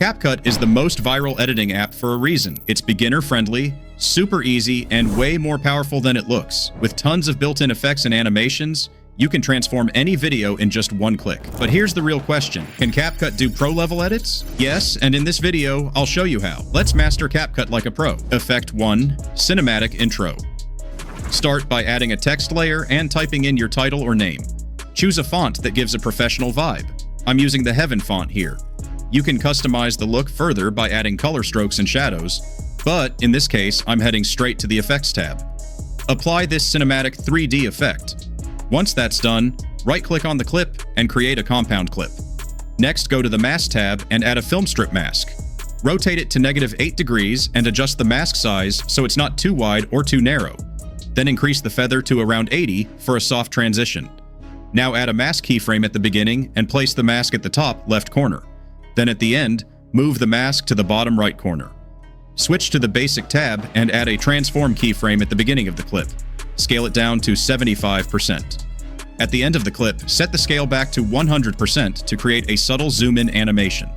CapCut is the most viral editing app for a reason. It's beginner-friendly, super easy, and way more powerful than it looks. With tons of built-in effects and animations, you can transform any video in just one click. But here's the real question. Can CapCut do pro-level edits? Yes, and in this video, I'll show you how. Let's master CapCut like a pro. Effect 1. Cinematic Intro. Start by adding a text layer and typing in your title or name. Choose a font that gives a professional vibe. I'm using the Heaven font here. You can customize the look further by adding color strokes and shadows, but in this case, I'm heading straight to the Effects tab. Apply this cinematic 3D effect. Once that's done, right-click on the clip and create a compound clip. Next, go to the Mask tab and add a film strip mask. Rotate it to -8 degrees and adjust the mask size so it's not too wide or too narrow. Then increase the feather to around 80 for a soft transition. Now add a mask keyframe at the beginning and place the mask at the top left corner. Then at the end, move the mask to the bottom right corner. Switch to the Basic tab and add a transform keyframe at the beginning of the clip. Scale it down to 75%. At the end of the clip, set the scale back to 100% to create a subtle zoom-in animation.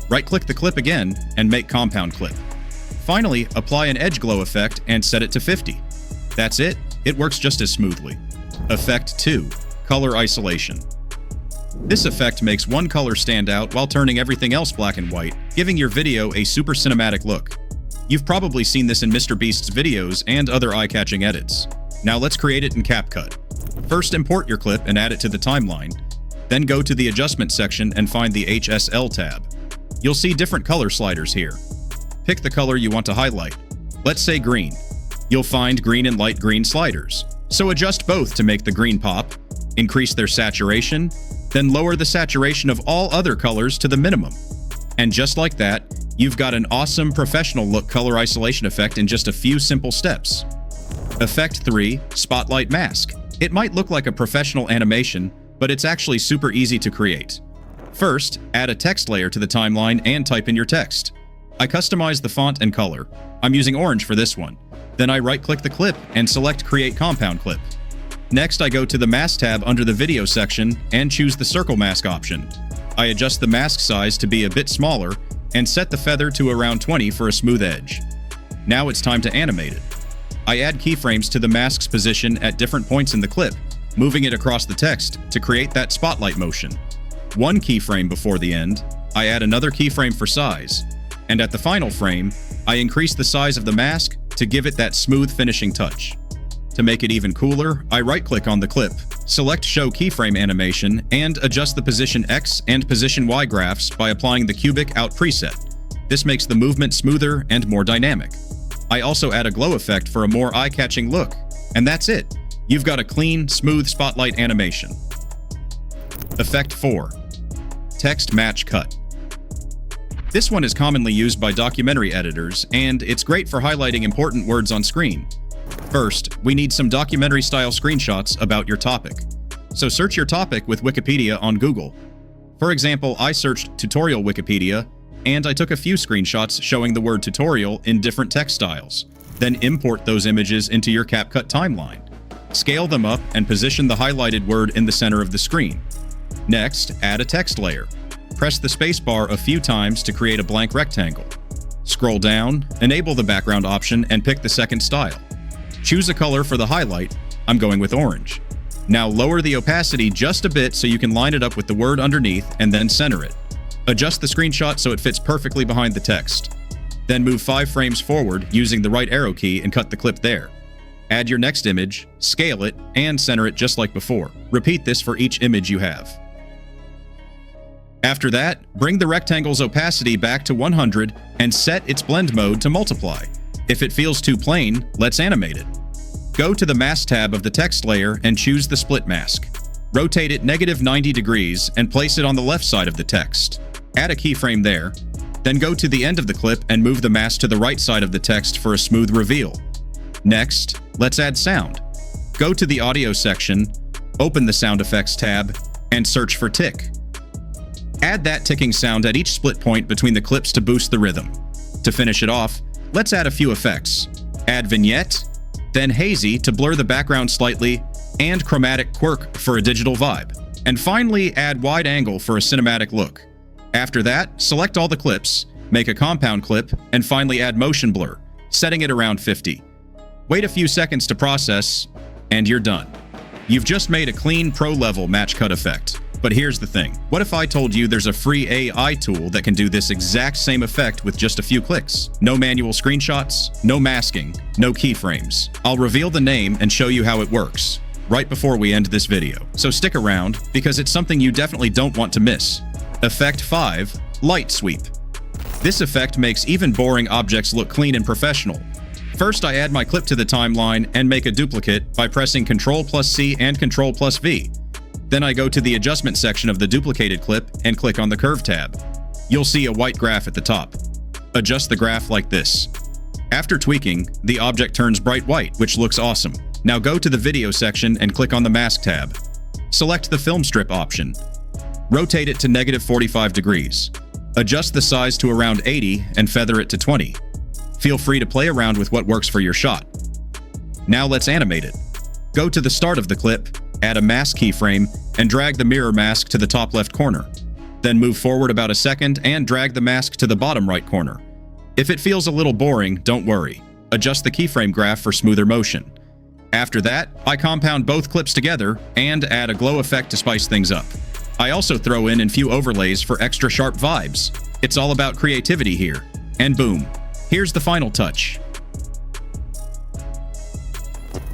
Right-click the clip again and make compound clip. Finally, apply an edge glow effect and set it to 50. That's it. It works just as smoothly. Effect 2. Color Isolation. This effect makes one color stand out while turning everything else black and white, giving your video a super cinematic look. You've probably seen this in MrBeast's videos and other eye-catching edits. Now let's create it in CapCut. First, import your clip and add it to the timeline. Then go to the Adjustment section and find the HSL tab. You'll see different color sliders here. Pick the color you want to highlight. Let's say green. You'll find green and light green sliders. So adjust both to make the green pop, increase their saturation, then lower the saturation of all other colors to the minimum. And just like that, you've got an awesome professional look color isolation effect in just a few simple steps. Effect 3. Spotlight Mask. It might look like a professional animation, but it's actually super easy to create. First, add a text layer to the timeline and type in your text. I customize the font and color. I'm using orange for this one. Then I right-click the clip and select Create Compound Clip. Next, I go to the Mask tab under the Video section and choose the Circle Mask option. I adjust the mask size to be a bit smaller and set the feather to around 20 for a smooth edge. Now it's time to animate it. I add keyframes to the mask's position at different points in the clip, moving it across the text to create that spotlight motion. One keyframe before the end, I add another keyframe for size, and at the final frame, I increase the size of the mask to give it that smooth finishing touch. To make it even cooler, I right-click on the clip, select Show Keyframe Animation, and adjust the Position X and Position Y graphs by applying the Cubic Out preset. This makes the movement smoother and more dynamic. I also add a glow effect for a more eye-catching look. And that's it. You've got a clean, smooth spotlight animation. Effect 4. Text Match Cut. This one is commonly used by documentary editors, and it's great for highlighting important words on screen. First, we need some documentary-style screenshots about your topic. So search your topic with Wikipedia on Google. For example, I searched Tutorial Wikipedia, and I took a few screenshots showing the word tutorial in different text styles. Then import those images into your CapCut timeline. Scale them up and position the highlighted word in the center of the screen. Next, add a text layer. Press the spacebar a few times to create a blank rectangle. Scroll down, enable the background option, and pick the second style. Choose a color for the highlight. I'm going with orange. Now lower the opacity just a bit so you can line it up with the word underneath and then center it. Adjust the screenshot so it fits perfectly behind the text. Then move 5 frames forward using the right arrow key and cut the clip there. Add your next image, scale it, and center it just like before. Repeat this for each image you have. After that, bring the rectangle's opacity back to 100 and set its blend mode to multiply. If it feels too plain, let's animate it. Go to the Mask tab of the text layer and choose the Split Mask. Rotate it -90 degrees and place it on the left side of the text. Add a keyframe there. Then go to the end of the clip and move the mask to the right side of the text for a smooth reveal. Next, let's add sound. Go to the Audio section, open the Sound Effects tab, and search for tick. Add that ticking sound at each split point between the clips to boost the rhythm. To finish it off, let's add a few effects. Add vignette, then hazy to blur the background slightly, and chromatic quirk for a digital vibe. And finally, add wide angle for a cinematic look. After that, select all the clips, make a compound clip, and finally add motion blur, setting it around 50. Wait a few seconds to process, and you're done. You've just made a clean pro-level match cut effect. But here's the thing. What if I told you there's a free AI tool that can do this exact same effect with just a few clicks? No manual screenshots, no masking, no keyframes. I'll reveal the name and show you how it works right before we end this video. So stick around, because it's something you definitely don't want to miss. Effect 5, Light Sweep. This effect makes even boring objects look clean and professional. First, I add my clip to the timeline and make a duplicate by pressing Ctrl+C and Ctrl+V. Then I go to the adjustment section of the duplicated clip and click on the Curve tab. You'll see a white graph at the top. Adjust the graph like this. After tweaking, the object turns bright white, which looks awesome. Now go to the Video section and click on the Mask tab. Select the Film Strip option. Rotate it to -45 degrees. Adjust the size to around 80 and feather it to 20. Feel free to play around with what works for your shot. Now let's animate it. Go to the start of the clip, add a mask keyframe, and drag the mirror mask to the top left corner. Then move forward about a second and drag the mask to the bottom right corner. If it feels a little boring, don't worry. Adjust the keyframe graph for smoother motion. After that, I compound both clips together and add a glow effect to spice things up. I also throw in a few overlays for extra sharp vibes. It's all about creativity here. And boom, here's the final touch.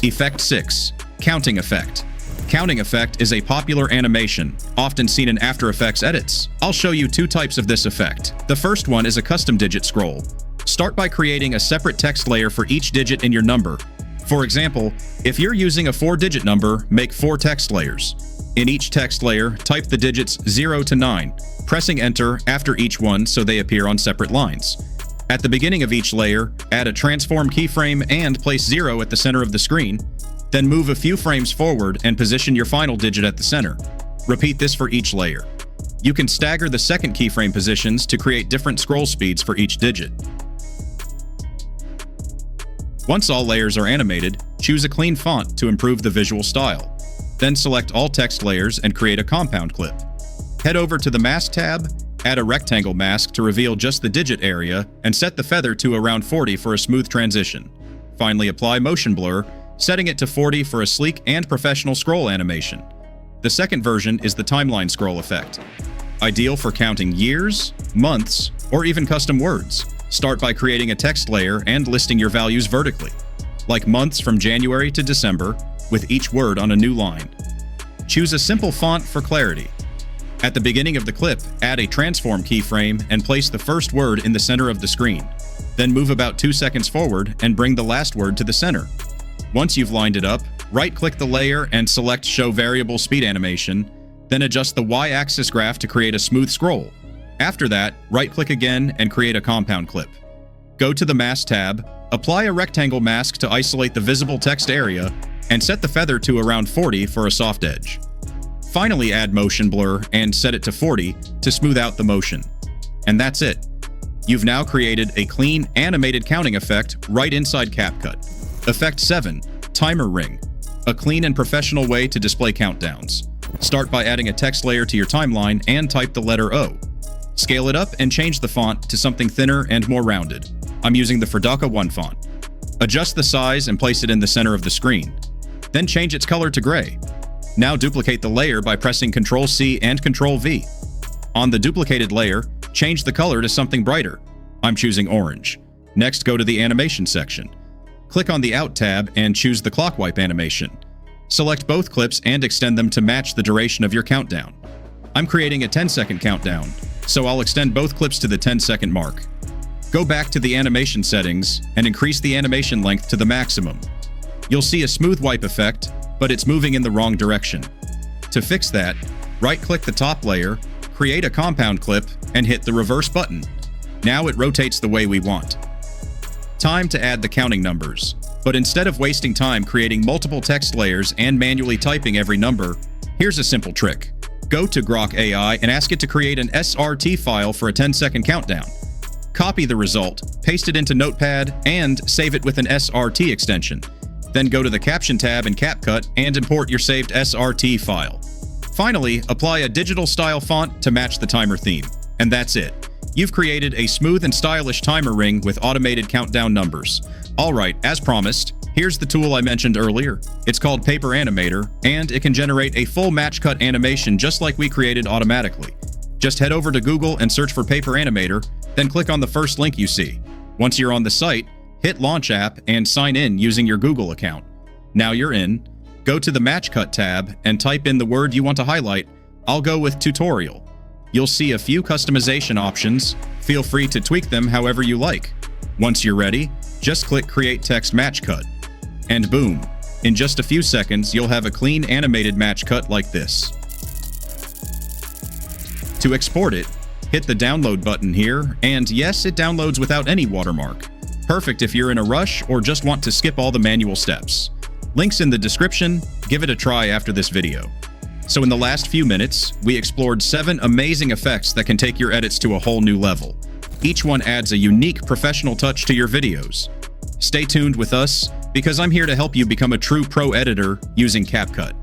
Effect 6, Counting Effect. Counting effect is a popular animation, often seen in After Effects edits. I'll show you two types of this effect. The first one is a custom digit scroll. Start by creating a separate text layer for each digit in your number. For example, if you're using a 4-digit number, make 4 text layers. In each text layer, type the digits 0 to 9, pressing enter after each one so they appear on separate lines. At the beginning of each layer, add a transform keyframe and place 0 at the center of the screen. Then move a few frames forward and position your final digit at the center. Repeat this for each layer. You can stagger the second keyframe positions to create different scroll speeds for each digit. Once all layers are animated, choose a clean font to improve the visual style. Then select all text layers and create a compound clip. Head over to the Mask tab, add a rectangle mask to reveal just the digit area, and set the feather to around 40 for a smooth transition. Finally, apply motion blur, setting it to 40 for a sleek and professional scroll animation. The second version is the timeline scroll effect. Ideal for counting years, months, or even custom words. Start by creating a text layer and listing your values vertically, like months from January to December, with each word on a new line. Choose a simple font for clarity. At the beginning of the clip, add a transform keyframe and place the first word in the center of the screen. Then move about 2 seconds forward and bring the last word to the center. Once you've lined it up, right-click the layer and select Show Variable Speed Animation, then adjust the Y-axis graph to create a smooth scroll. After that, right-click again and create a compound clip. Go to the Mask tab, apply a rectangle mask to isolate the visible text area, and set the feather to around 40 for a soft edge. Finally, add motion blur and set it to 40 to smooth out the motion. And that's it. You've now created a clean, animated counting effect right inside CapCut. Effect 7, Timer Ring. A clean and professional way to display countdowns. Start by adding a text layer to your timeline and type the letter O. Scale it up and change the font to something thinner and more rounded. I'm using the Ferdaka 1 font. Adjust the size and place it in the center of the screen. Then change its color to gray. Now duplicate the layer by pressing Ctrl+C and Ctrl+V. On the duplicated layer, change the color to something brighter. I'm choosing orange. Next, go to the animation section. Click on the Out tab and choose the clock wipe animation. Select both clips and extend them to match the duration of your countdown. I'm creating a 10-second countdown, so I'll extend both clips to the 10-second mark. Go back to the animation settings and increase the animation length to the maximum. You'll see a smooth wipe effect, but it's moving in the wrong direction. To fix that, right-click the top layer, create a compound clip, and hit the reverse button. Now it rotates the way we want. Time to add the counting numbers. But instead of wasting time creating multiple text layers and manually typing every number, here's a simple trick. Go to Grok AI and ask it to create an SRT file for a 10-second countdown. Copy the result, paste it into Notepad, and save it with an SRT extension. Then go to the Caption tab in CapCut and import your saved SRT file. Finally, apply a digital style font to match the timer theme. And that's it. You've created a smooth and stylish timer ring with automated countdown numbers. Alright, as promised, here's the tool I mentioned earlier. It's called Paper Animator, and it can generate a full match cut animation just like we created automatically. Just head over to Google and search for Paper Animator, then click on the first link you see. Once you're on the site, hit Launch App and sign in using your Google account. Now you're in. Go to the Match Cut tab and type in the word you want to highlight. I'll go with Tutorial. You'll see a few customization options. Feel free to tweak them however you like. Once you're ready, just click Create Text Match Cut. And boom, in just a few seconds, you'll have a clean animated match cut like this. To export it, hit the download button here, and yes, it downloads without any watermark. Perfect if you're in a rush or just want to skip all the manual steps. Links in the description, give it a try after this video. So in the last few minutes, we explored 7 amazing effects that can take your edits to a whole new level. Each one adds a unique professional touch to your videos. Stay tuned with us, because I'm here to help you become a true pro editor using CapCut.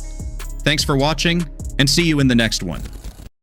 Thanks for watching, and see you in the next one.